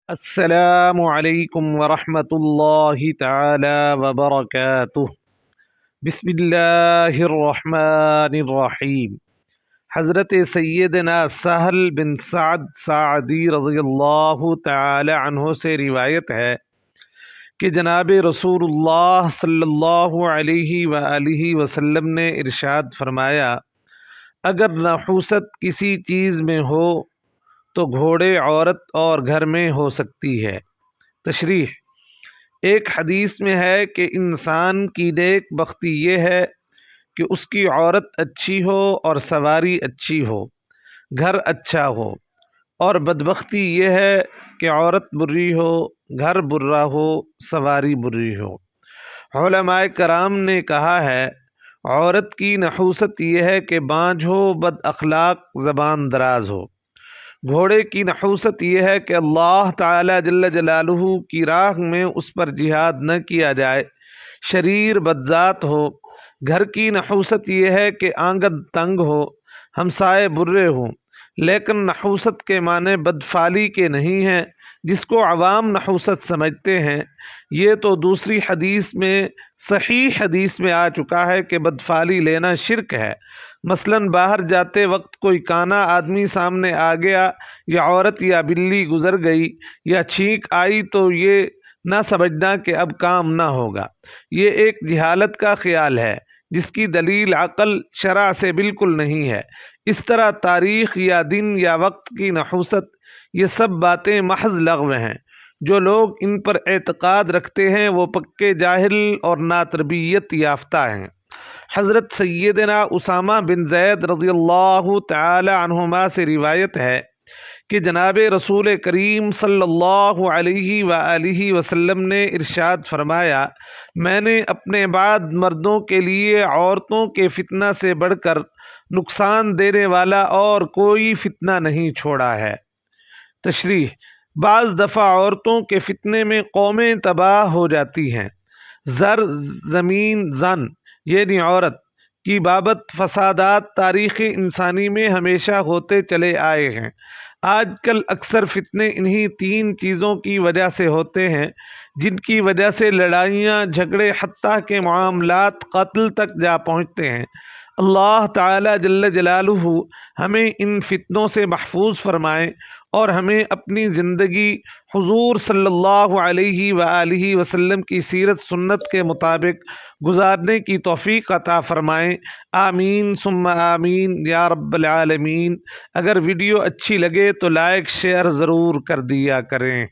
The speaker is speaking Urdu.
السلام علیکم ورحمۃ اللہ تعالی وبرکاتہ۔ بسم اللہ الرحمن الرحیم۔ حضرت سیدنا سہل بن سعد ساعدی رضی اللہ تعالی عنہ سے روایت ہے کہ جناب رسول اللہ صلی اللہ علیہ وآلہ وسلم نے ارشاد فرمایا، اگر نحوست کسی چیز میں ہو تو گھوڑے، عورت اور گھر میں ہو سکتی ہے۔ تشریح: ایک حدیث میں ہے کہ انسان کی نیک بختی یہ ہے کہ اس کی عورت اچھی ہو اور سواری اچھی ہو، گھر اچھا ہو، اور بدبختی یہ ہے کہ عورت بری ہو، گھر برا ہو، سواری بری ہو۔ علماء کرام نے کہا ہے، عورت کی نحوست یہ ہے کہ بانجھ ہو، بد اخلاق، زبان دراز ہو۔ گھوڑے کی نحوست یہ ہے کہ اللہ تعالی جل جلالہ کی راہ میں اس پر جہاد نہ کیا جائے، شریر بدذات ہو۔ گھر کی نحوست یہ ہے کہ آنگن تنگ ہو، ہمسائے برے ہوں۔ لیکن نحوست کے معنی بدفعلی کے نہیں ہیں جس کو عوام نحوست سمجھتے ہیں۔ یہ تو دوسری حدیث میں، صحیح حدیث میں آ چکا ہے کہ بدفعلی لینا شرک ہے۔ مثلاً باہر جاتے وقت کوئی کانا آدمی سامنے آ گیا، یا عورت یا بلی گزر گئی، یا چھینک آئی تو یہ نہ سمجھنا کہ اب کام نہ ہوگا۔ یہ ایک جہالت کا خیال ہے جس کی دلیل عقل، شرع سے بالکل نہیں ہے۔ اس طرح تاریخ یا دن یا وقت کی نحوست، یہ سب باتیں محض لغو ہیں۔ جو لوگ ان پر اعتقاد رکھتے ہیں وہ پکے جاہل اور ناتربیت یافتہ ہیں۔ حضرت سیدنا اسامہ بن زید رضی اللہ تعالی عنہما سے روایت ہے کہ جناب رسول کریم صلی اللہ علیہ وآلہ وسلم نے ارشاد فرمایا، میں نے اپنے بعد مردوں کے لیے عورتوں کے فتنہ سے بڑھ کر نقصان دینے والا اور کوئی فتنہ نہیں چھوڑا ہے۔ تشریح: بعض دفعہ عورتوں کے فتنے میں قومیں تباہ ہو جاتی ہیں۔ زر، زمین، زن یعنی عورت کی بابت فسادات تاریخ انسانی میں ہمیشہ ہوتے چلے آئے ہیں۔ آج کل اکثر فتنے انہی تین چیزوں کی وجہ سے ہوتے ہیں، جن کی وجہ سے لڑائیاں، جھگڑے، حتیٰ کہ معاملات قتل تک جا پہنچتے ہیں۔ اللہ تعالی جل جلالہ ہمیں ان فتنوں سے محفوظ فرمائے اور ہمیں اپنی زندگی حضور صلی اللہ علیہ وآلہ وسلم کی سیرت سنت کے مطابق گزارنے کی توفیق عطا فرمائیں۔ آمین ثم آمین یا رب العالمین۔ اگر ویڈیو اچھی لگے تو لائک، شیئر ضرور کر دیا کریں۔